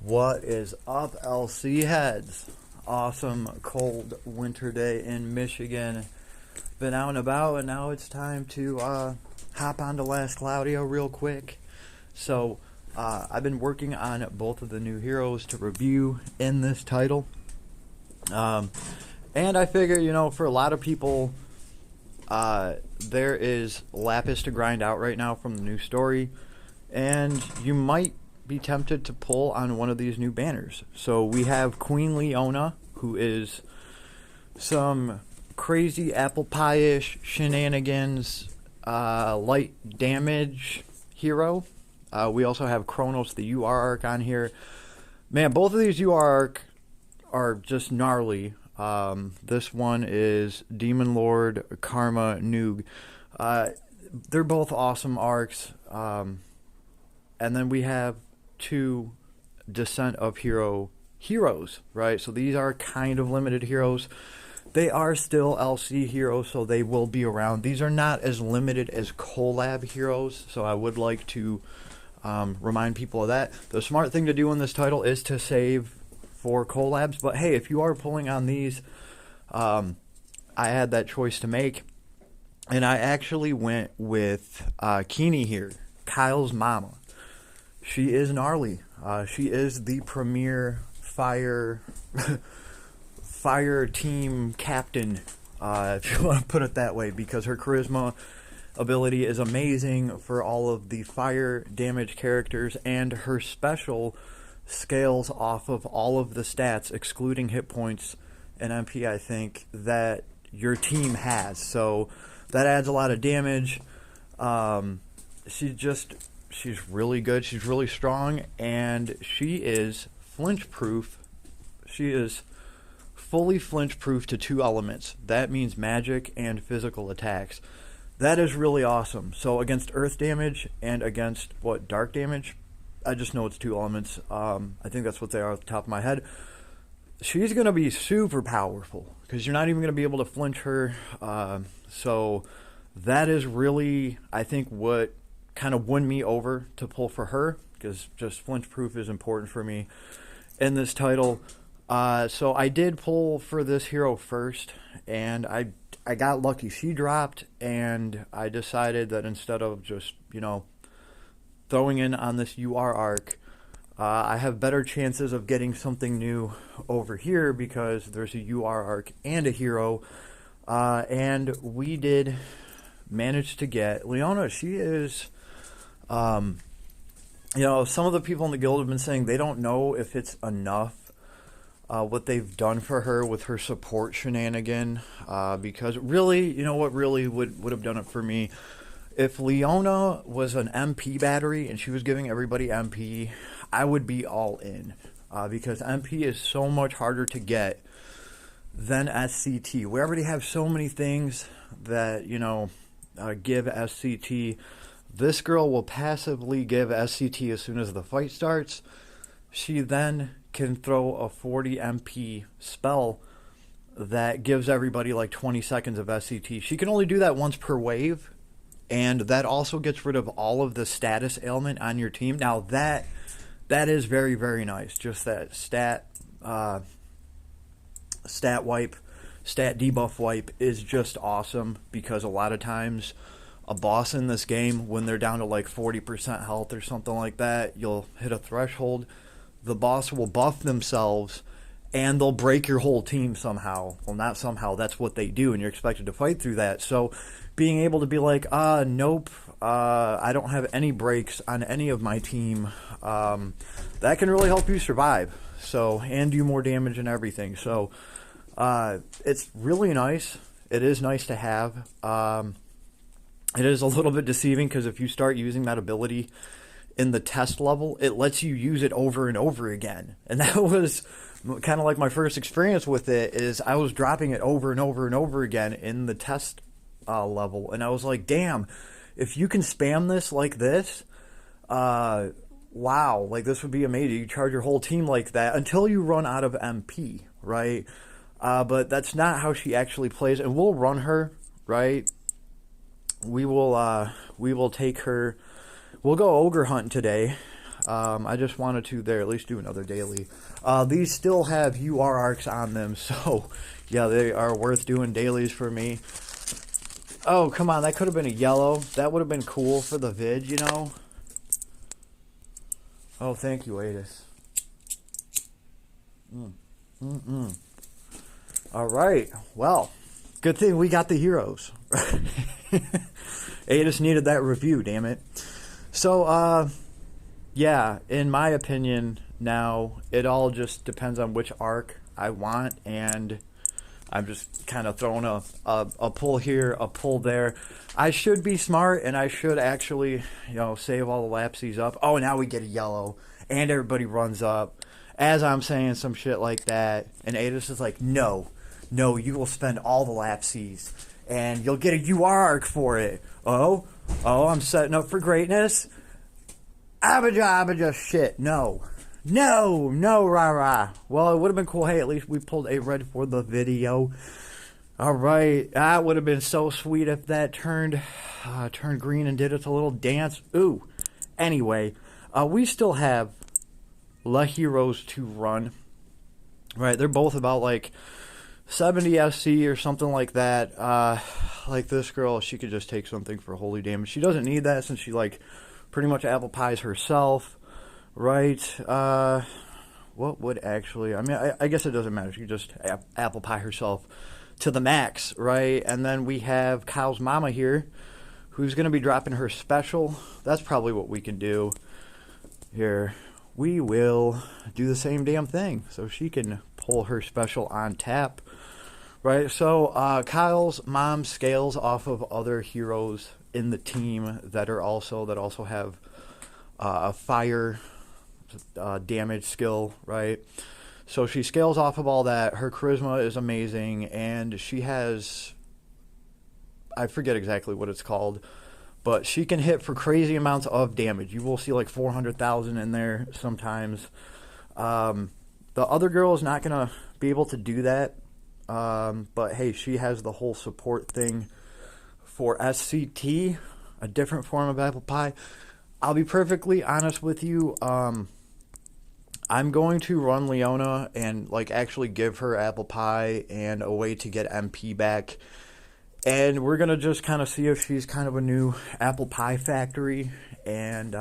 What is up, LC heads? Awesome cold winter day in Michigan. Been out and about, and now it's time to hop onto Last Cloudia real quick. So, I've been working on both of the new heroes to review in this title. And I figure, for a lot of people, there is Lapis to grind out right now from the new story, and you might be tempted to pull on one of these new banners. So we have Queen Leona, who is some crazy apple pie-ish shenanigans, light damage hero. We also have Kronos, the UR arc on here. Man, both of these UR arc are just gnarly. This one is Demon Lord Karma Noog. They're both awesome arcs. And then we have two Descent of Hero heroes, right? So these are kind of limited heroes. They are still LC heroes, so they will be around. These are not as limited as collab heroes, so I would like to remind people of that. The smart thing to do in this title is to save for collabs, but hey, if you are pulling on these, I had that choice to make, and I actually went with Kini here, Kyle's momma. She is gnarly. She is the premier fire team captain, if you want to put it that way, because her charisma ability is amazing for all of the fire damage characters, and her special scales off of all of the stats, excluding hit points and MP, I think, that your team has. So that adds a lot of damage. She's really good. She's really strong, and she is flinch proof. She is fully flinch proof to two elements. That means magic and physical attacks. That is really awesome. So against earth damage and against dark damage, I just know it's two elements. I think that's what they are off the top of my head. She's going to be super powerful because you're not even going to be able to flinch her. So that is really, I think, what kind of won me over to pull for her, because just flinch proof is important for me in this title. So I did pull for this hero first, and I got lucky. She dropped, and I decided that instead of just, throwing in on this UR arc, I have better chances of getting something new over here because there's a UR arc and a hero. And we did manage to get Leona. She is, some of the people in the guild have been saying they don't know if it's enough what they've done for her with her support shenanigan, because really, what really would have done it for me, if Leona was an MP battery and she was giving everybody MP, I would be all in, because MP is so much harder to get than SCT. We already have so many things that, give SCT. This girl will passively give SCT as soon as the fight starts. She then can throw a 40 MP spell that gives everybody like 20 seconds of SCT. She can only do that once per wave, and that also gets rid of all of the status ailment on your team. Now that is very, very nice. Just that stat wipe, stat debuff wipe is just awesome, because a lot of times a boss in this game, when they're down to like 40% health or something like that, you'll hit a threshold, the boss will buff themselves, and they'll break your whole team somehow. Well, not somehow, that's what they do, and you're expected to fight through that. So being able to be like, nope, I don't have any breaks on any of my team, that can really help you survive. So, and do more damage and everything. So it's really nice. It is nice to have. It is a little bit deceiving, because if you start using that ability in the test level, it lets you use it over and over again. And that was kind of like my first experience with it, is I was dropping it over and over and over again in the test level. And I was like, damn, if you can spam this like this, wow, like this would be amazing. You charge your whole team like that until you run out of MP, right? But that's not how she actually plays. And we'll run her, right? We will take her. We'll go ogre hunt today. I just wanted to there at least do another daily. These still have UR arcs on them, so yeah, they are worth doing dailies for me. Oh, come on, that could have been a yellow. That would have been cool for the vid, you know? Oh, thank you, Adis. All right, well, good thing we got the heroes. Adis needed that review, damn it. So, yeah, in my opinion, now, it all just depends on which arc I want, and I'm just kind of throwing a pull here, a pull there. I should be smart, and I should actually, you know, save all the lapsies up. Oh, now we get a yellow, and everybody runs up. As I'm saying some shit like that, and Adis is like, no, you will spend all the lapsies, and you'll get a UR arc for it. Oh, I'm setting up for greatness. Abijah, shit, no, rah. Well, it would have been cool. Hey, at least we pulled a red for the video. All right, that would have been so sweet if that turned green and did its little dance. Ooh. Anyway, we still have La Heroes to run. Right, they're both about like 70 SC or something like that. Like this girl, she could just take something for holy damage. She doesn't need that since she like pretty much apple pies herself. Right, what would actually, I mean, I guess it doesn't matter. She could just apple pie herself to the max, right? And then we have Kyle's mama here, who's going to be dropping her special. That's probably what we can do here. We will do the same damn thing, so she can pull her special on tap, right? So Kyle's mom scales off of other heroes in the team that also have a fire damage skill, right? So she scales off of all that. Her charisma is amazing, and she has, I forget exactly what it's called, but she can hit for crazy amounts of damage. You will see like 400,000 in there sometimes. The other girl is not going to be able to do that, but hey, she has the whole support thing for SCT, a different form of apple pie. I'll be perfectly honest with you. I'm going to run Leona and like actually give her apple pie and a way to get MP back. And we're going to just kind of see if she's kind of a new apple pie factory and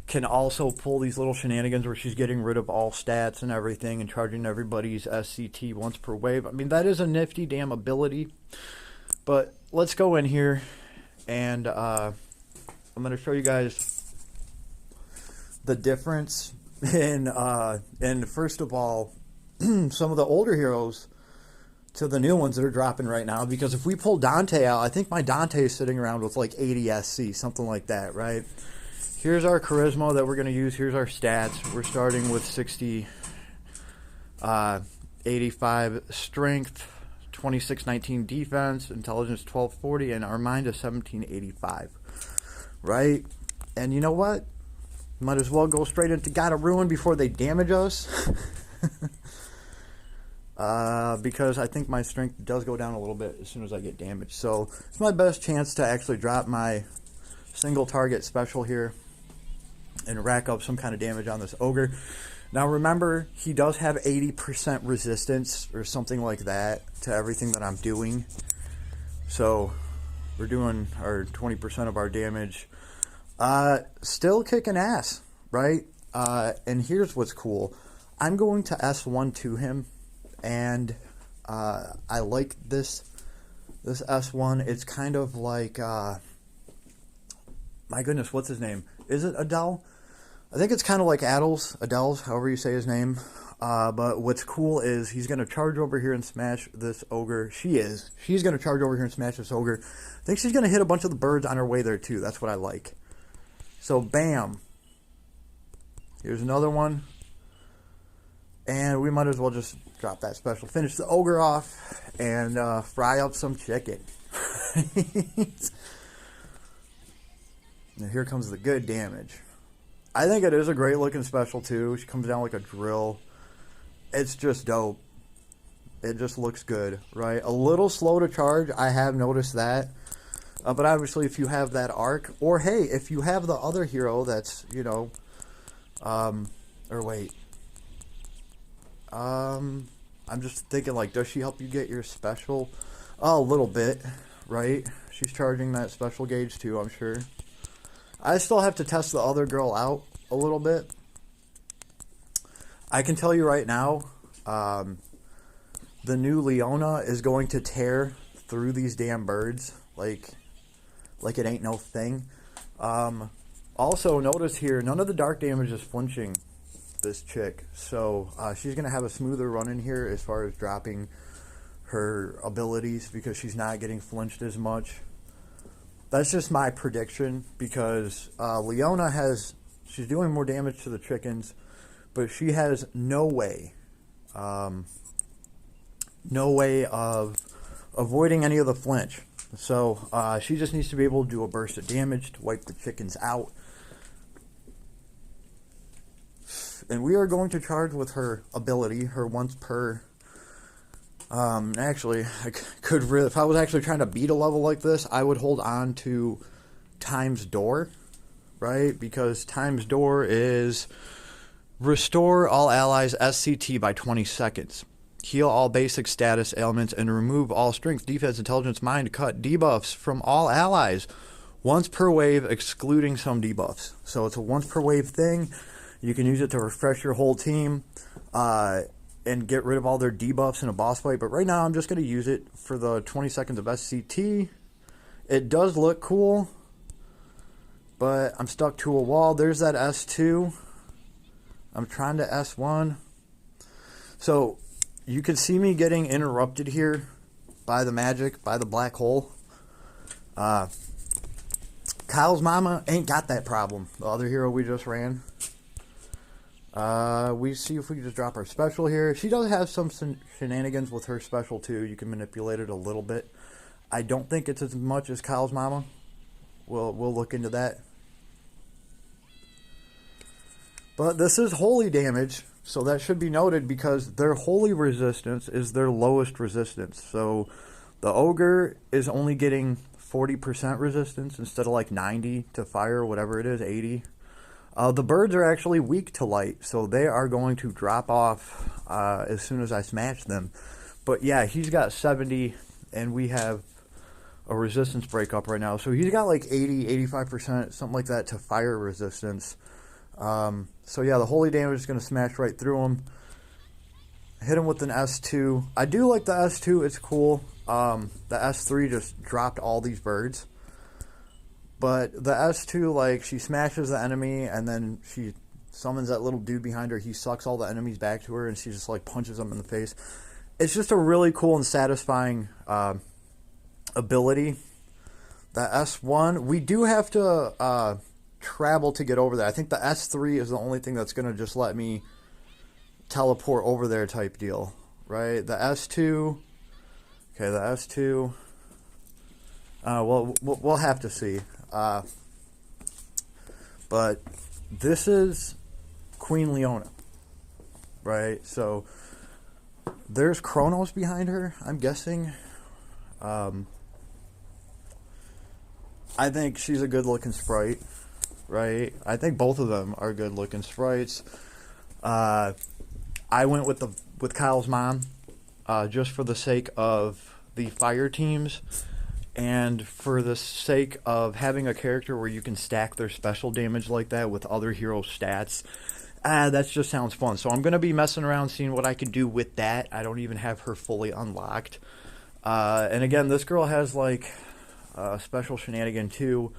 can also pull these little shenanigans where she's getting rid of all stats and everything and charging everybody's SCT once per wave. I mean, that is a nifty damn ability. But let's go in here and I'm going to show you guys the difference in first of all, some of the older heroes to the new ones that are dropping right now. Because if we pull Dante out, I think my Dante is sitting around with like 80 SC, something like that, right? Here's our charisma that we're going to use. Here's our stats. We're starting with 60, 85 strength, 2619 defense, intelligence 1240, and our mind is 1785, right? And you know what? Might as well go straight into God of Ruin before they damage us. Because I think my strength does go down a little bit as soon as I get damaged. So it's my best chance to actually drop my single target special here and rack up some kind of damage on this ogre. Now remember, he does have 80% resistance or something like that to everything that I'm doing. So we're doing our 20% of our damage. Still kicking ass, right? And here's what's cool. I'm going to S1 to him, and I like this S1. It's kind of like, my goodness, what's his name? Is it Adele? I think it's kind of like Adele's, however you say his name. But what's cool is he's going to charge over here and smash this ogre. She's going to charge over here and smash this ogre. I think she's going to hit a bunch of the birds on her way there, too. That's what I like. So, bam. Here's another one. And we might as well just drop that special. Finish the ogre off and fry up some chicken. Now here comes the good damage. I think it is a great looking special too. She comes down like a drill. It's just dope. It just looks good, right? A little slow to charge. I have noticed that. But obviously, if you have that arc, or hey, if you have the other hero that's, or wait, I'm just thinking, like, does she help you get your special? Oh, a little bit, right? She's charging that special gauge too, I'm sure. I still have to test the other girl out a little bit. I can tell you right now, the new Leona is going to tear through these damn birds like it ain't no thing. Also, notice here, none of the dark damage is flinching this chick. So she's going to have a smoother run in here as far as dropping her abilities because she's not getting flinched as much. That's just my prediction because Leona she's doing more damage to the chickens, but she has no way of avoiding any of the flinch. So she just needs to be able to do a burst of damage to wipe the chickens out. And we are going to charge with her ability, her once per. Actually, I could really, if I was actually trying to beat a level like this, I would hold on to Time's Door, right? Because Time's Door is restore all allies SCT by 20 seconds. Heal all basic status ailments and remove all strength, defense, intelligence, mind, cut, debuffs from all allies once per wave, excluding some debuffs. So it's a once per wave thing. You can use it to refresh your whole team and get rid of all their debuffs in a boss fight. But right now I'm just going to use it for the 20 seconds of SCT. It does look cool, but I'm stuck to a wall. There's that S2. I'm trying to S1. So you can see me getting interrupted here by the magic, by the black hole. Kyle's mama ain't got that problem. The other hero we just ran. We see if we can just drop our special here. She does have some shenanigans with her special too. You can manipulate it a little bit. I don't think it's as much as Kyle's mama. We'll look into that. But this is holy damage, so that should be noted because their holy resistance is their lowest resistance. So the ogre is only getting 40% resistance instead of like 90 to fire, whatever it is, 80. The birds are actually weak to light, so they are going to drop off as soon as I smash them. But yeah, he's got 70, and we have a resistance breakup right now. So he's got like 80, 85%, something like that to fire resistance. So yeah, the holy damage is going to smash right through him. Hit him with an S2. I do like the S2, it's cool. The S3 just dropped all these birds. But the S2, like, she smashes the enemy, and then she summons that little dude behind her. He sucks all the enemies back to her, and she just, like, punches them in the face. It's just a really cool and satisfying ability. The S1, we do have to travel to get over there. I think the S3 is the only thing that's going to just let me teleport over there type deal, right? The S2, okay, the S2, well, we'll have to see. But this is Queen Leona, right? So there's Kronos behind her, I'm guessing. I think she's a good looking sprite, right? I think both of them are good looking sprites. I went with Kyle's mom, just for the sake of the fire teams. And for the sake of having a character where you can stack their special damage like that with other hero stats, that just sounds fun. So I'm going to be messing around, seeing what I can do with that. I don't even have her fully unlocked. And again, this girl has like a special shenanigan too.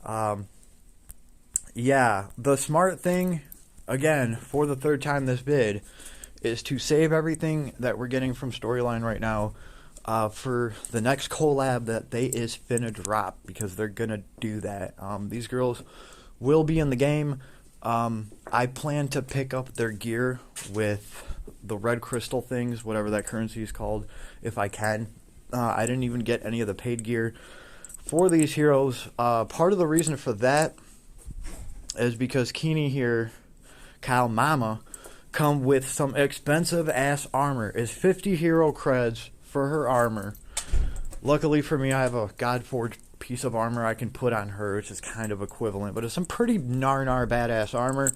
Yeah, the smart thing, again, for the third time this vid, is to save everything that we're getting from storyline right now for the next collab that they is finna drop, because they're gonna do that. These girls will be in the game. I plan to pick up their gear with the red crystal things, whatever that currency is called, if I can. I didn't even get any of the paid gear for these heroes. Part of the reason for that is because Keeney here, Kyle Mama, come with some expensive ass armor. Is 50 hero creds for her armor. Luckily for me, I have a God Forged piece of armor I can put on her, which is kind of equivalent, but it's some pretty gnar badass armor.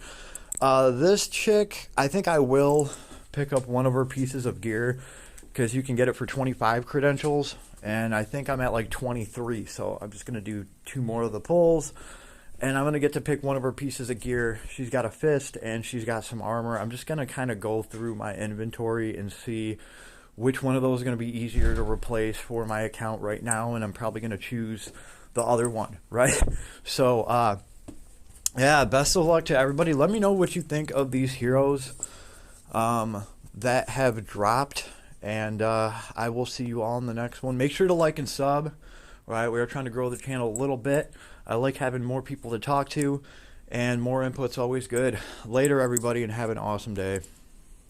This chick, I think I will pick up one of her pieces of gear because you can get it for 25 credentials, and I think I'm at like 23, so I'm just going to do 2 more of the pulls, and I'm going to get to pick one of her pieces of gear. She's got a fist, and she's got some armor. I'm just going to kind of go through my inventory and see which one of those is going to be easier to replace for my account right now, and I'm probably going to choose the other one, right? So, yeah, best of luck to everybody. Let me know what you think of these heroes that have dropped, and I will see you all in the next one. Make sure to like and sub, right? We are trying to grow the channel a little bit. I like having more people to talk to, and more input's always good. Later, everybody, and have an awesome day.